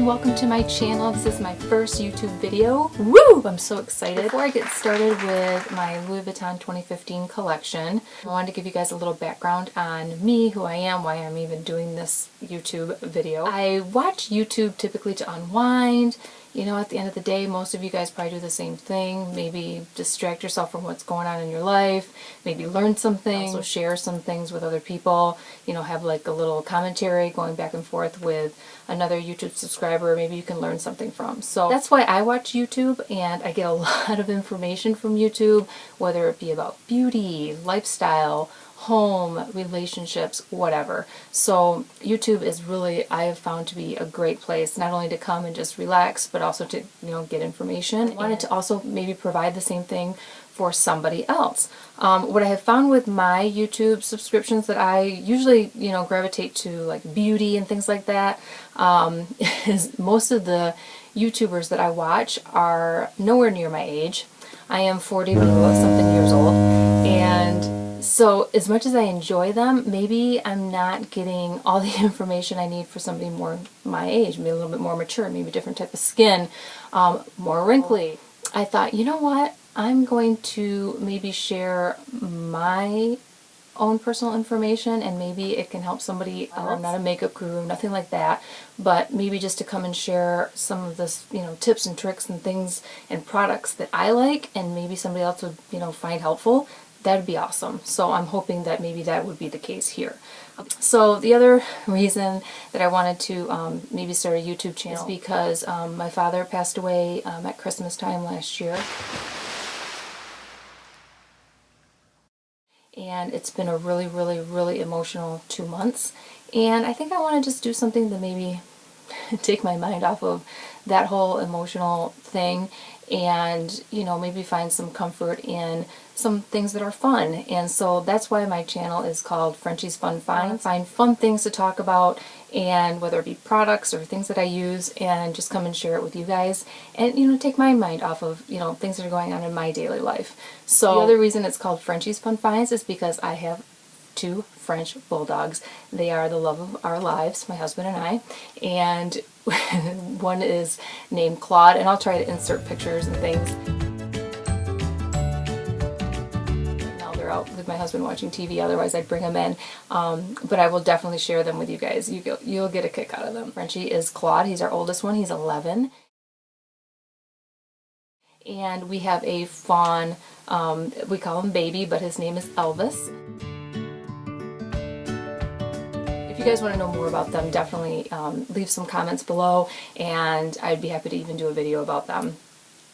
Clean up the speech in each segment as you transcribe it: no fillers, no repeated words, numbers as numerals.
and welcome to my channel. This is my first YouTube video. Woo! I'm so excited. Before I get started with my Louis Vuitton 2015 collection, I wanted to give you guys a little background on me, who I am, why I'm even doing this YouTube video. I watch YouTube typically to unwind. You know, at the end of the day, most of you guys probably do the same thing. Maybe distract yourself from what's going on in your life. Maybe learn some things. Also share some things with other people. You know, have like a little commentary going back and forth with another YouTube subscriber. Maybe you can learn something from. So that's why I watch YouTube, and I get a lot of information from YouTube, whether it be about beauty, lifestyle, home, relationships, whatever. So YouTube is really, I have found to be a great place, not only to come and just relax, but also to, you know, get information. I wanted to also maybe provide the same thing for somebody else. What I have found with my YouTube subscriptions that I usually, you know, gravitate to, like beauty and things like that, is most of the YouTubers that I watch are nowhere near my age. I am 40-something years old, and so as much as I enjoy them, maybe I'm not getting all the information I need for somebody more my age, maybe a little bit more mature, maybe a different type of skin, more wrinkly. I thought, you know what, I'm going to maybe share my own personal information, and maybe it can help somebody else. I'm not a makeup guru, nothing like that, but maybe just to come and share some of this, you know, tips and tricks and things and products that I like, and maybe somebody else would, you know, find helpful. That'd be awesome. So I'm hoping that maybe that would be the case here. So the other reason that I wanted to maybe start a YouTube channel is because my father passed away at Christmas time last year. And it's been a really, really, really emotional 2 months. And I think I want to just do something to maybe take my mind off of that whole emotional thing, and, you know, maybe find some comfort in some things that are fun. And so that's why my channel is called Frenchie's FunFinds. Find fun things to talk about, and whether it be products or things that I use, and just come and share it with you guys, and, you know, take my mind off of, you know, things that are going on in my daily life. So the other reason it's called Frenchie's FunFinds is because I have 2 French bulldogs. They are the love of our lives, my husband and I, and one is named Claude, and I'll try to insert pictures and things. Now they're out with my husband watching TV, otherwise I'd bring them in, but I will definitely share them with you guys. You'll get a kick out of them. Frenchie is Claude. He's our oldest one. He's 11. And we have a fawn, we call him Baby, but his name is Elvis. If you guys want to know more about them, definitely leave some comments below, and I'd be happy to even do a video about them.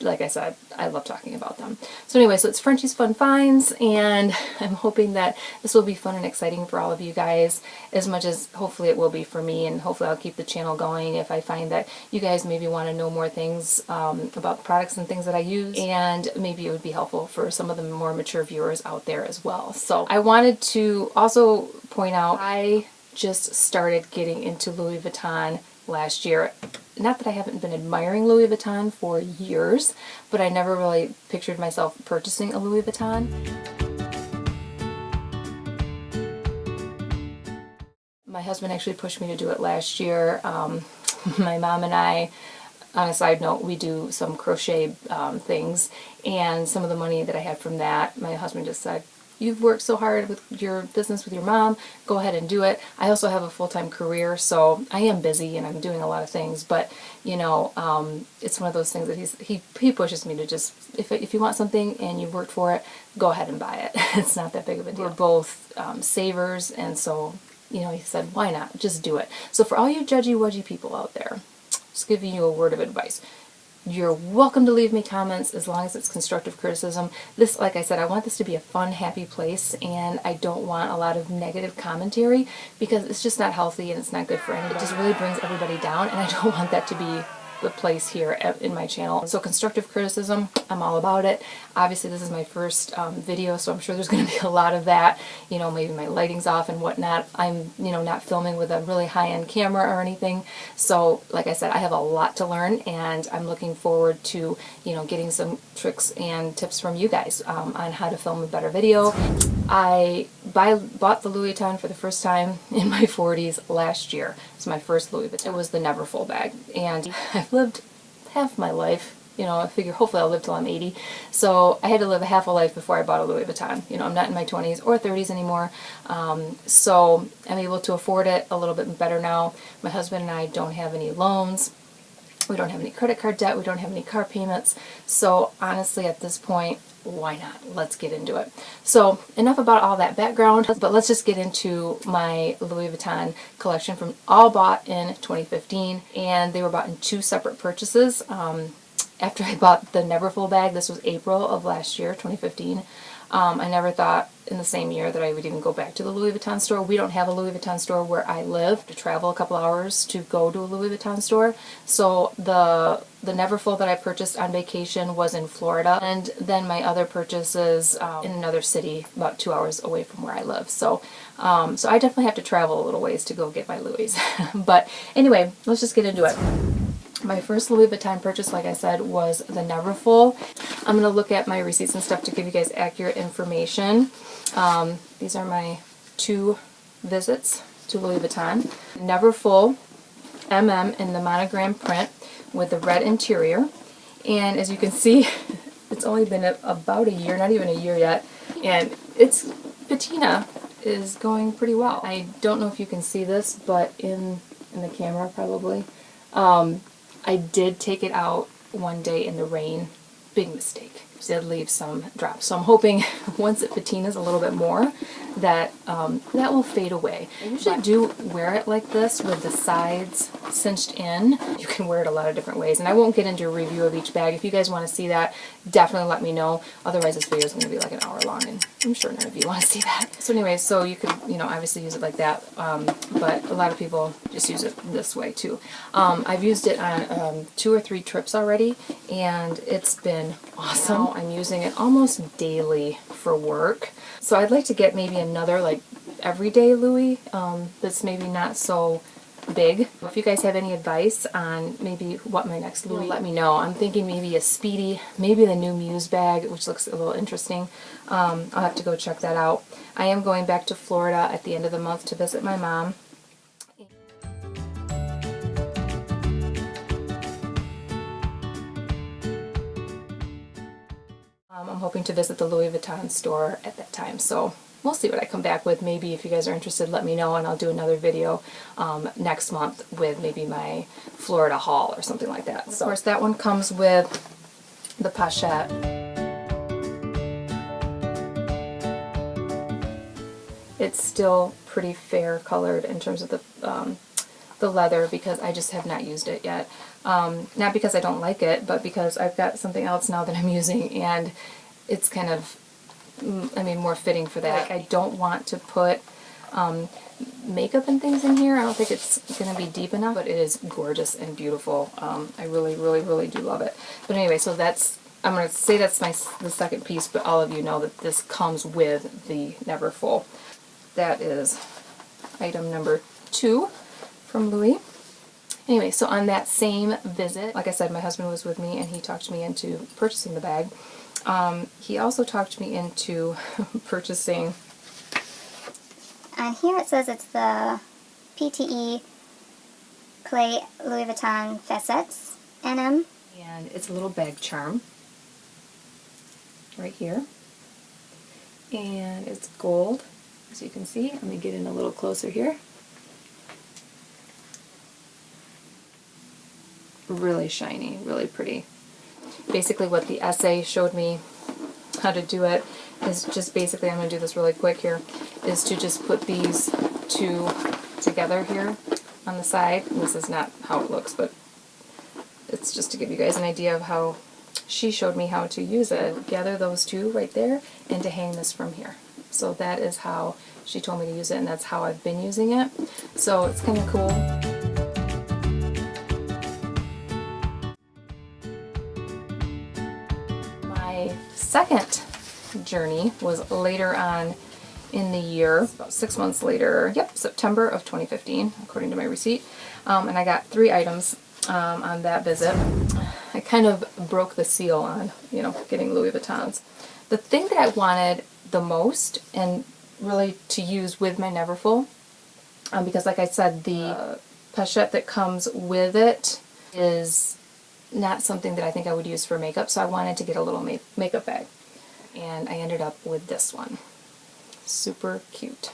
Like I said, I love talking about them. So anyway, so it's Frenchie's FunFinds, and I'm hoping that this will be fun and exciting for all of you guys, as much as hopefully it will be for me, and hopefully I'll keep the channel going if I find that you guys maybe want to know more things about products and things that I use, and maybe it would be helpful for some of the more mature viewers out there as well. So I wanted to also point out, I just started getting into Louis Vuitton last year. Not that I haven't been admiring Louis Vuitton for years, but I never really pictured myself purchasing a Louis Vuitton. My husband actually pushed me to do it last year. My mom and I, on a side note, we do some crochet things, and some of the money that I had from that, my husband just said, "You've worked so hard with your business with your mom, go ahead and do it." I also have a full-time career, so I am busy and I'm doing a lot of things, but, you know, it's one of those things that he pushes me to just, if you want something and you've worked for it, go ahead and buy it. It's not that big of a deal. We're both savers, and so, you know, he said, why not? Just do it. So for all you judgy-wudgy people out there, just giving you a word of advice. You're welcome to leave me comments as long as it's constructive criticism. This, like I said, I want this to be a fun, happy place, and I don't want a lot of negative commentary, because it's just not healthy and it's not good for anybody. It just really brings everybody down, and I don't want that to be the place here in my channel. So constructive criticism, I'm all about it. Obviously this is my first video, so I'm sure there's going to be a lot of that. You know, maybe my lighting's off and whatnot. I'm, you know, not filming with a really high-end camera or anything. So like I said, I have a lot to learn, and I'm looking forward to, you know, getting some tricks and tips from you guys on how to film a better video. I bought the Louis Vuitton for the first time in my 40s last year. It's my first Louis Vuitton. It was the Neverfull bag, and I've lived half my life. You know, I figure hopefully I'll live till I'm 80. So I had to live a half a life before I bought a Louis Vuitton. You know, I'm not in my 20s or 30s anymore. So I'm able to afford it a little bit better now. My husband and I don't have any loans. We don't have any credit card debt. We don't have any car payments. So honestly, at this point, why not? Let's get into it. So enough about all that background, but let's just get into my Louis Vuitton collection from all bought in 2015, and they were bought in 2 separate purchases. After I bought the Neverfull bag, this was April of last year, 2015, I never thought in the same year that I would even go back to the Louis Vuitton store. We don't have a Louis Vuitton store where I live. To travel a couple hours to go to a Louis Vuitton store. So the Neverfull that I purchased on vacation was in Florida, and then my other purchases in another city about 2 hours away from where I live. So so I definitely have to travel a little ways to go get my Louis. But anyway, let's just get into it. My first Louis Vuitton purchase, like I said, was the Neverfull. I'm going to look at my receipts and stuff to give you guys accurate information. These are my 2 visits to Louis Vuitton. Neverfull MM in the monogram print with the red interior. And as you can see, it's only been about a year, not even a year yet, and its patina is going pretty well. I don't know if you can see this, but in the camera probably. I did take it out one day in the rain. Big mistake. Did leave some drops. So I'm hoping once it patinas a little bit more that that will fade away. I usually do wear it like this with the sides cinched in. You can wear it a lot of different ways, and I won't get into a review of each bag. If you guys want to see that, definitely let me know. Otherwise this video is going to be like an hour long, and I'm sure none of you want to see that. So anyway, so you could, you know, obviously use it like that, but a lot of people just use it this way too. I've used it on 2 or 3 trips already, and it's been awesome. I'm using it almost daily for work. So I'd like to get maybe another like everyday Louis that's maybe not so big. If you guys have any advice on maybe what my next Louis, let me know. I'm thinking maybe a Speedy, maybe the new Muse bag, which looks a little interesting. I'll have to go check that out. I am going back to Florida at the end of the month to visit my mom. I'm hoping to visit the Louis Vuitton store at that time, so we'll see what I come back with. Maybe if you guys are interested, let me know, and I'll do another video next month with maybe my Florida haul or something like that. So, of course, that one comes with the pochette. It's still pretty fair colored in terms of the leather, because I just have not used it yet. Not because I don't like it, but because I've got something else now that I'm using, and it's kind of, I mean, more fitting for that. I don't want to put makeup and things in here. I don't think it's going to be deep enough, but it is gorgeous and beautiful. I really, really, really do love it. But anyway, so that's, I'm going to say that's the second piece, but all of you know that this comes with the Neverfull. That is item number 2 from Louis. Anyway, so on that same visit, like I said, my husband was with me and he talked me into purchasing the bag. He also talked me into purchasing... And here it says it's the PTE Clay Louis Vuitton Facets NM. And it's a little bag charm right here. And it's gold, as you can see. Let me get in a little closer here. Really shiny, really pretty. Basically what the essay showed me how to do it is just basically, I'm going to do this really quick here, is to just put these 2 together here on the side. And this is not how it looks, but it's just to give you guys an idea of how she showed me how to use it. Gather those 2 right there and to hang this from here. So that is how she told me to use it, and that's how I've been using it. So it's kind of cool. My second journey was later on in the year, about 6 months later, yep, September of 2015, according to my receipt. And I got 3 items on that visit. I kind of broke the seal on, you know, getting Louis Vuittons. The thing that I wanted the most, and really to use with my Neverfull, because like I said, the pochette that comes with it is not something that I think I would use for makeup, so I wanted to get a little makeup bag. And I ended up with this one. Super cute.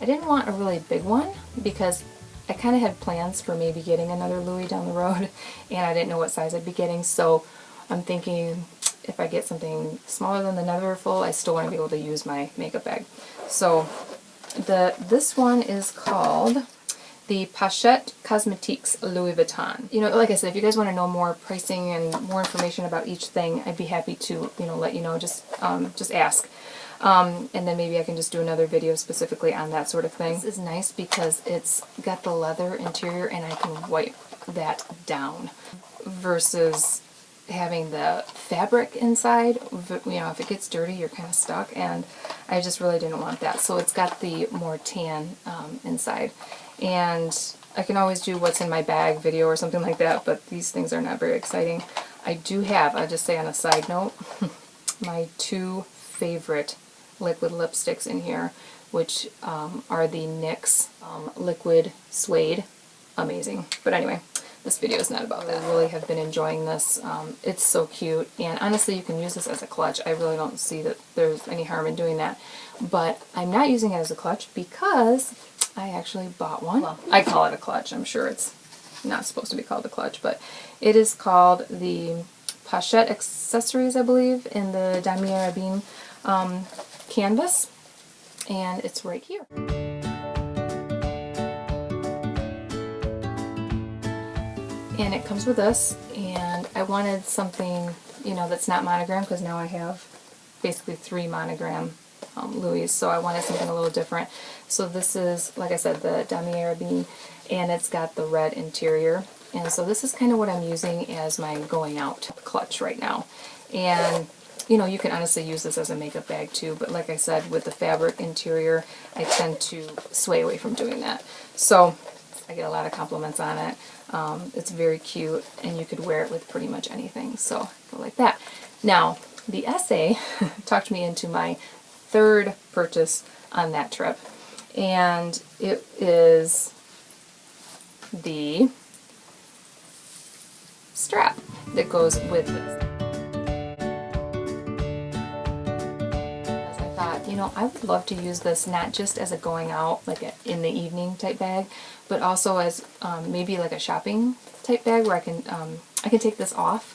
I didn't want a really big one because I kind of had plans for maybe getting another Louis down the road, and I didn't know what size I'd be getting, so I'm thinking if I get something smaller than the Neverfull, I still want to be able to use my makeup bag. So this one is called the Pochette Cosmetiques Louis Vuitton. You know, like I said, if you guys want to know more pricing and more information about each thing, I'd be happy to, you know, let you know. Just ask. And then maybe I can just do another video specifically on that sort of thing. This is nice because it's got the leather interior and I can wipe that down versus having the fabric inside. You know, if it gets dirty, you're kind of stuck, and I just really didn't want that. So it's got the more tan inside. And I can always do what's in my bag video or something like that, but these things are not very exciting. I do have, I'll just say on a side note, my two favorite liquid lipsticks in here, which are the NYX Liquid Suede. Amazing. But anyway, this video is not about that. I really have been enjoying this. It's so cute, and honestly you can use this as a clutch. I really don't see that there's any harm in doing that, but I'm not using it as a clutch because I actually bought one. Well, I call it a clutch. I'm sure it's not supposed to be called a clutch, but it is called the Pochette Accessories, I believe, in the Damier Ebene canvas, and it's right here. And it comes with this, and I wanted something, you know, that's not monogram, because now I have basically 3 monogram Louis, so I wanted something a little different. So this is, like I said, the Damier Ebene, and it's got the red interior. And so this is kind of what I'm using as my going out clutch right now. And you know, you can honestly use this as a makeup bag too, but like I said, with the fabric interior, I tend to sway away from doing that. So I get a lot of compliments on it. It's very cute, and you could wear it with pretty much anything, so go like that. Now, the essay talked me into my 3rd purchase on that trip, and it is the strap that goes with this. I thought, you know, I would love to use this not just as a going out, like in the evening type bag, but also as maybe like a shopping type bag where I can take this off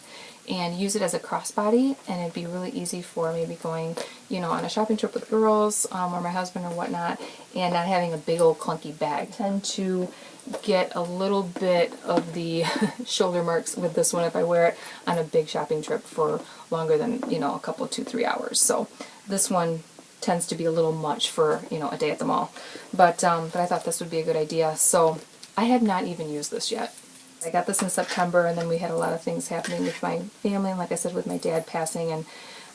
and use it as a crossbody, and it'd be really easy for maybe going, you know, on a shopping trip with girls or my husband or whatnot, and not having a big old clunky bag. I tend to get a little bit of the shoulder marks with this one if I wear it on a big shopping trip for longer than, you know, a couple, 2-3 hours. So this one tends to be a little much for, you know, a day at the mall. But I thought this would be a good idea. So I have not even used this yet. I got this in September, and then we had a lot of things happening with my family, and like I said, with my dad passing, and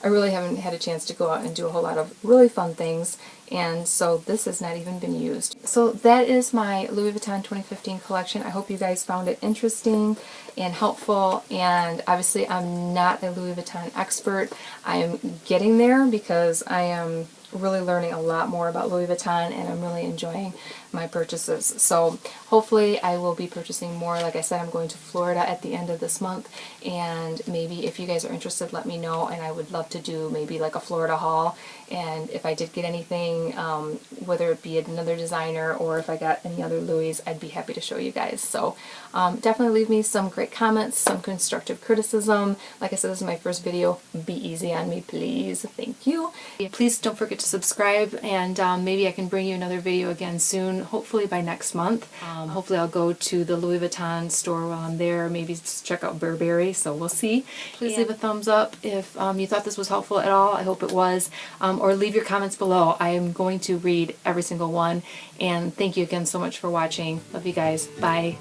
I really haven't had a chance to go out and do a whole lot of really fun things, and so this has not even been used. So that is my Louis Vuitton 2015 collection. I hope you guys found it interesting and helpful, and obviously I'm not a Louis Vuitton expert. I am getting there because I am really learning a lot more about Louis Vuitton, and I'm really enjoying my purchases. So hopefully I will be purchasing more. Like I said, I'm going to Florida at the end of this month, and maybe if you guys are interested, let me know, and I would love to do maybe like a Florida haul. And if I did get anything, whether it be another designer or if I got any other Louis, I'd be happy to show you guys. So definitely leave me some great comments, some constructive criticism. Like I said, this is my first video. Be easy on me, please. Thank you. Please don't forget to subscribe, and maybe I can bring you another video again soon, hopefully by next month. Hopefully I'll go to the Louis Vuitton store while I'm there, maybe just check out Burberry, so we'll see. Please leave a thumbs up if you thought this was helpful at all. I hope it was. Or leave your comments below. I am going to read every single one, and thank you again so much for watching. Love you guys. Bye.